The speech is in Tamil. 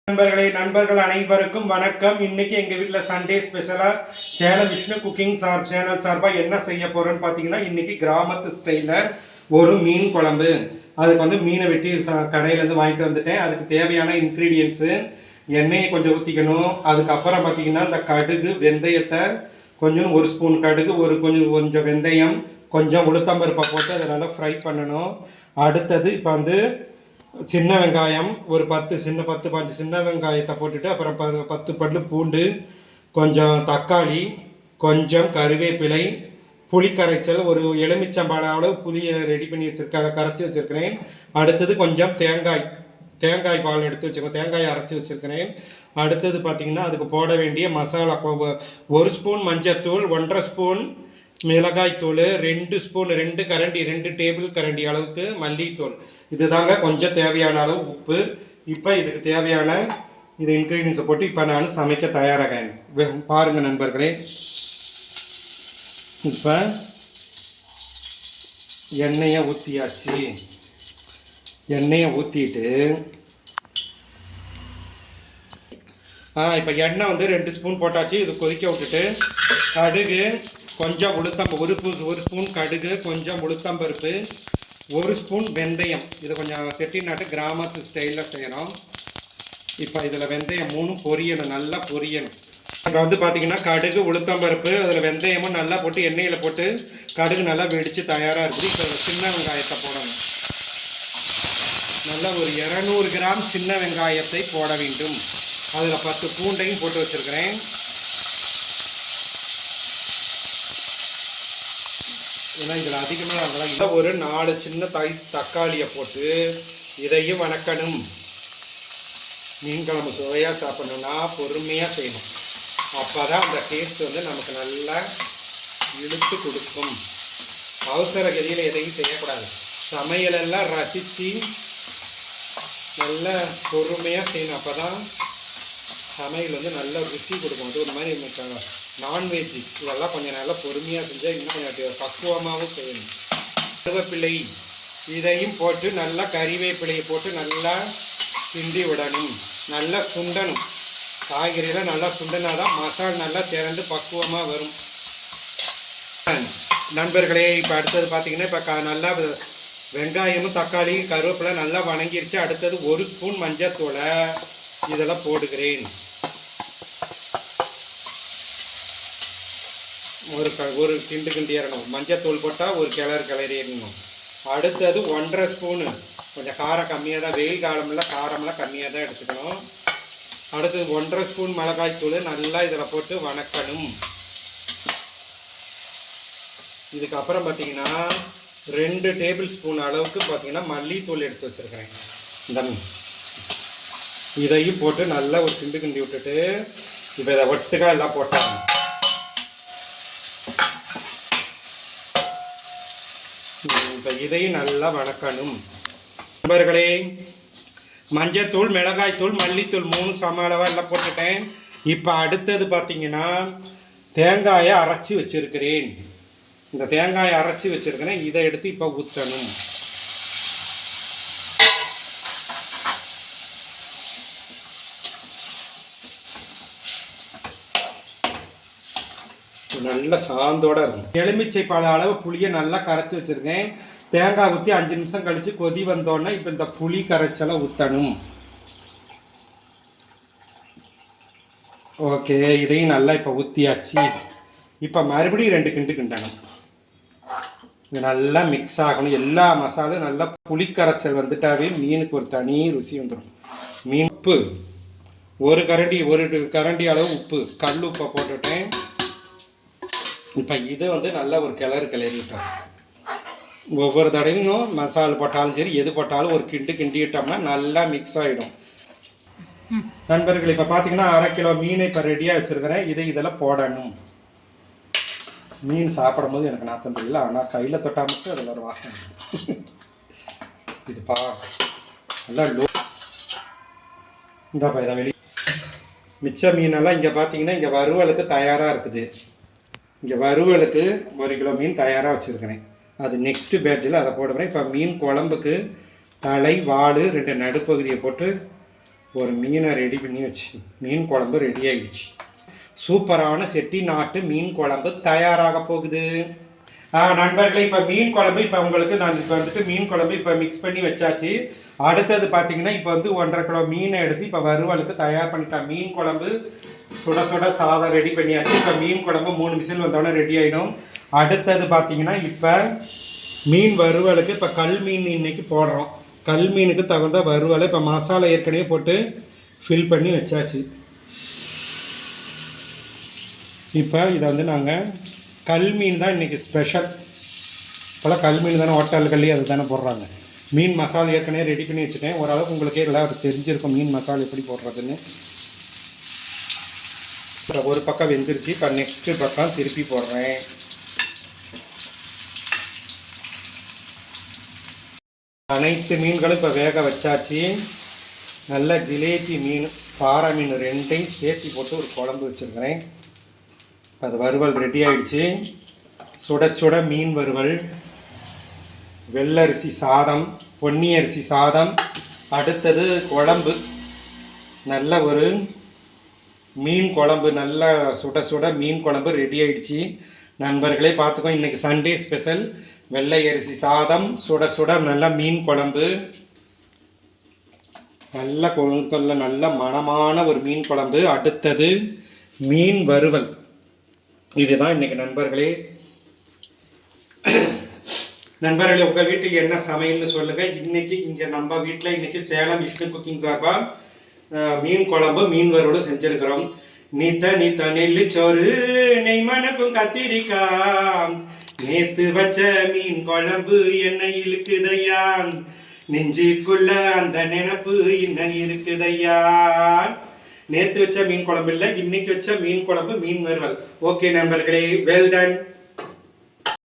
நண்பர்கள் அனைவருக்கும் வணக்கம். இன்னைக்கு எங்க வீட்டுல சண்டே ஸ்பெஷலா சேலம் விஷ்ணு குக்கிங் சேனல் சார்பா என்ன செய்ய போறோம்னு பாத்தீங்கன்னா, இன்னைக்கு கிராமத்து ஸ்டைல ஒரு மீன் குழம்பு. அதுக்கு வந்து மீனை வெட்டி கடையில இருந்து வாங்கிட்டு வந்துட்டேன். அதுக்கு தேவையான இன்கிரீடியன்ஸ் எண்ணெயை கொஞ்சம் ஊற்றிக்கணும். அதுக்கப்புறம் பார்த்தீங்கன்னா இந்த கடுகு வெந்தயத்தை கொஞ்சம் ஒரு ஸ்பூன் கடுகு, கொஞ்சம் வெந்தயம், கொஞ்சம் உளுத்தம்பருப்பை போட்டு அதை நல்லா ஃப்ரை பண்ணணும். அடுத்தது இப்போ வந்து சின்ன வெங்காயம் ஒரு 10 சின்ன வெங்காயத்தை போட்டுட்டு, அப்புறம் 10 பல்லு பூண்டு, கொஞ்சம் தக்காளி, கொஞ்சம் கருவேப்பிலை, புளி கரைச்சல், ஒரு எலுமிச்சம்பழ அளவு புளியை ரெடி பண்ணி கரைச்சி வச்சுருக்கிறேன். அடுத்தது கொஞ்சம் தேங்காய் பால் எடுத்து வச்சுருக்கேன், தேங்காயை அரைச்சி வச்சுருக்கிறேன். அடுத்தது பார்த்திங்கன்னா அதுக்கு போட வேண்டிய மசாலா, 1 ஸ்பூன் மஞ்சத்தூள், 1.5 ஸ்பூன் மிளகாய்த்தூள், 2 டேபிள் கரண்டி அளவுக்கு மல்லித்தூள். இது தாங்க கொஞ்சம் தேவையான அளவு உப்பு. இப்போ இதுக்கு தேவையான இது இன்க்ரீடியன்ஸை போட்டு இப்போ நான் சமைக்க தயாராகிறேன். பாருங்கள் நண்பர்களே. இப்போ எண்ணெயை ஊற்றியாச்சு. எண்ணெயை ஊற்றிட்டு இப்போ எண்ணெய் வந்து 2 ஸ்பூன் போட்டாச்சு. இது கொதிக்க விட்டுட்டு கடுகு, கொஞ்சம் ஒரு ஸ்பூன் கடுகு, கொஞ்சம் உளுத்தம்பருப்பு, 1 ஸ்பூன் வெந்தயம். இது கொஞ்சம் செட்டிநாட்டு கிராமத்து ஸ்டைலில் செய்யணும். இப்போ இதில் வெந்தயம் 3 பொரியணும், நல்லா பொரியணும். இப்போ வந்து பார்த்தீங்கன்னா கடுகு உளுத்தம்பருப்பு அதில் வெந்தயமும் நல்லா போட்டு எண்ணெயில் போட்டு கடுகு நல்லா வெடித்து தயாராக இருக்குது. இப்போ சின்ன வெங்காயத்தை போடணும். நல்லா ஒரு 200 கிராம் சின்ன வெங்காயத்தை போட வேண்டும். அதில் 10 பூண்டையும் போட்டு வச்சுருக்கிறேன். ஏன்னா இதில் அதிகமாக ஒரு 4 சின்ன தக்காளியை போட்டு இதையும் வணக்கணும். மீன் குழம்பு சுவையாக சாப்பிடணும்னா பொறுமையாக செய்யணும். அப்போ தான் அந்த டேஸ்ட் வந்து நமக்கு நல்லா இழுத்து கொடுக்கும். அவசர கதியில் எதையும் செய்யக்கூடாது. சமையலெல்லாம் ரசித்து நல்லா பொறுமையாக செய்யணும். அப்போ தான் சமையல் வந்து நல்லா ருசி கொடுக்கும். அது ஒரு மாதிரி நான்வெஜ் இதெல்லாம் கொஞ்சம் நல்லா பொறுமையாக செஞ்சால் இன்னும் கொஞ்சம் பக்குவமாகவும் செய்யணும். கருவேப்பிலை இதையும் போட்டு நல்லா கறிவேப்பிலையை போட்டு நல்லா கிண்டி விடணும். நல்லா சுண்டணும். காய்கறியெல்லாம் நல்லா சுண்டனா தான் மசாலா நல்லா திறந்து பக்குவமாக வரும். நண்பர்களே, இப்போ அடுத்தது பார்த்தீங்கன்னா இப்போ நல்லா வெங்காயமும் தக்காளி கருவேப்பிலை நல்லா வணங்கிருச்சு. அடுத்தது 1 ஸ்பூன் மஞ்சத்தூளை இதெல்லாம் போடுகிறேன். ஒரு கிண்டி இறங்கணும். மஞ்சத்தூள் போட்டால் ஒரு கிளறி இறங்கணும். அடுத்தது 1.5 ஸ்பூனு, கொஞ்சம் காரம் கம்மியாக தான், வெயில் காலமெல்லாம் காரமெல்லாம் கம்மியாக தான் எடுத்துக்கணும். அடுத்தது 1.5 ஸ்பூன் மிளகாய்த்தூள் நல்லா இதில் போட்டு வணக்கணும். இதுக்கப்புறம் பார்த்தீங்கன்னா 2 டேபிள் ஸ்பூன் அளவுக்கு பார்த்தீங்கன்னா மல்லித்தூள் எடுத்து வச்சுருக்கிறேன். இந்த இதையும் போட்டு நல்லா ஒரு கிண்டி விட்டுட்டு இப்போ இதை ஒட்டுக்கா எல்லாம் போட்டாங்க. இப்போ இதையும் நல்லா வணக்கணும். நண்பர்களே, மஞ்சத்தூள், மிளகாய்த்தூள், மல்லித்தூள் 3 சம அளவாக எல்லாம் போட்டுட்டேன். இப்போ அடுத்தது பார்த்தீங்கன்னா தேங்காயை அரைச்சி வச்சுருக்கிறேன். இந்த தேங்காயை அரைச்சி வச்சுருக்கிறேன். இதை எடுத்து இப்போ ஊற்றணும். நல்ல சாந்தோட இருக்கும். எலுமிச்சை பழ அளவு புளியை நல்லா கரைச்சி வச்சுருக்கேன். தேங்காய் ஊற்றி 5 நிமிஷம் கழித்து கொதி வந்தோடனே இப்போ இந்த புளி கரைச்சலை ஊற்றணும். ஓகே, இதையும் நல்லா இப்போ ஊற்றியாச்சு. இப்போ மறுபடியும் 2 கிண்டு கிண்டணும். இது நல்லா மிக்ஸ் ஆகணும். எல்லா மசாலும் நல்லா புளி கரைச்சல் வந்துட்டாவே மீனுக்கு ஒரு தனி ருசி வந்துடும். மீன் உப்பு ஒரு கரண்டி அளவு உப்பு, கல் உப்பை போட்டுட்டேன். இப்போ இதை வந்து நல்லா ஒரு கிளறிட்டோம். ஒவ்வொரு தடவையும் மசாலா போட்டாலும் சரி எது போட்டாலும் ஒரு கிண்டிட்டோம்னா நல்லா மிக்ஸ் ஆகிடும். நண்பர்கள், இப்போ பார்த்தீங்கன்னா 1/2 கிலோ மீனை இப்போ ரெடியாக வச்சுருக்கிறேன். இதெல்லாம் போடணும். மீன் சாப்பிடும் போது எனக்கு நாத்தம் தெரியல, ஆனால் கையில் தொட்டால் மட்டும் அதில் ஒரு வாசனை. இது நல்லா இந்தாப்பா இதை வெளியே மிச்ச மீனெல்லாம் இங்கே பார்த்தீங்கன்னா இங்கே வறுவலுக்கு தயாராக இருக்குது. இங்கே வறுவலுக்கு 1 கிலோ மீன் தயாராக வச்சுருக்கிறேன். அது நெக்ஸ்ட்டு பேட்சில் அதை போடுறேன். இப்போ மீன் குழம்புக்கு தலை, வால், 2 நடுப்பகுதியை போட்டு ஒரு மீனை ரெடி பண்ணி வச்சு மீன் குழம்பு ரெடி ஆகிடுச்சு. சூப்பரான செட்டிநாட்டு மீன் குழம்பு தயாராக போகுது. நண்பர்களே, இப்போ மீன் குழம்பு இப்போ உங்களுக்கு நான் இப்போ வந்துட்டு மீன் குழம்பு இப்போ மிக்ஸ் பண்ணி வச்சாச்சு. அடுத்தது பார்த்தீங்கன்னா இப்போ வந்து 1.5 கிலோ மீனை எடுத்து இப்போ வறுவலுக்கு தயார் பண்ணிட்டேன். மீன் குழம்பு சுட சுட சாதம் ரெடி பண்ணியாச்சு. இப்போ மீன் குழம்பு 3 விசில் வந்தோடனே ரெடி ஆகிடும். அடுத்தது பார்த்தீங்கன்னா இப்போ மீன் வறுவலுக்கு இப்போ கல் மீன் இன்னைக்கு போடுறோம். கல் மீனுக்கு தகுந்த வறுவலை இப்போ மசாலா ஏற்கனவே போட்டு ஃபில் பண்ணி வச்சாச்சு. இப்போ இதை வந்து நாங்கள் கல் மீன் தான் இன்றைக்கி ஸ்பெஷல். இப்போலாம் கல் மீன் தானே ஹோட்டல்கள்லேயே அது தானே போடுறாங்க. மீன் மசாலா ஏற்கனவே ரெடி பண்ணி வச்சுட்டேன். ஓரளவுக்கு உங்களுக்கே எல்லாம் தெரிஞ்சிருக்கும் மீன் மசாலா எப்படி போடுறதுன்னு. இப்போ ஒரு பக்கம் வெந்துருச்சு. இப்போ நெக்ஸ்ட்டு பக்கம் திருப்பி போடுறேன். அனைத்து மீன்களும் இப்போ வேக வச்சாச்சு. நல்ல ஜிலேபி மீன், பாறை மீன் 2ஐயும் சேர்த்து போட்டு ஒரு குழம்பு வச்சுருக்கிறேன். இப்போ அது வறுவல் ரெடி ஆகிடுச்சு. சுட சுட மீன் வறுவல், வெள்ளரிசி சாதம், பொன்னி அரிசி சாதம். அடுத்தது குழம்பு, நல்ல ஒரு மீன் குழம்பு, நல்ல சுட சுட மீன் குழம்பு ரெடி ஆகிடுச்சு. நண்பர்களே பார்த்துக்கோ, இன்றைக்கி சண்டே ஸ்பெஷல் வெள்ளை அரிசி சாதம், சுட சுட நல்ல மீன் குழம்பு, நல்ல கொழுக்கல்ல நல்ல மணமான ஒரு மீன் குழம்பு. அடுத்தது மீன் வறுவல். இதுதான் இன்றைக்கி நண்பர்களே. நண்பர்களே, உங்கள் வீட்டுக்கு என்ன சமையல்னு சொல்லுங்கள். இன்றைக்கி இங்கே நம்ம வீட்டில் இன்றைக்கி சேலம் விஷ்ணு குக்கிங் சார்பாக மீன் குழம்பு மீன் வறுவலும் செஞ்சுருக்கிறோம். நீத்த நெல்லுச்சோறு நெய் மணக்கும் கத்திரிக்காய், நேத்து வச்ச மீன் குழம்பு என்ன இழுக்குதையா, நெஞ்சுக்குள்ள அந்த நினப்பு இன்னும் இருக்குதையா. நேத்து வச்ச மீன் குழம்பு இல்லை, இன்னைக்கு வச்ச மீன் குழம்பு மீன் வறுவல். ஓகே நண்பர்களே, வெல் டன்.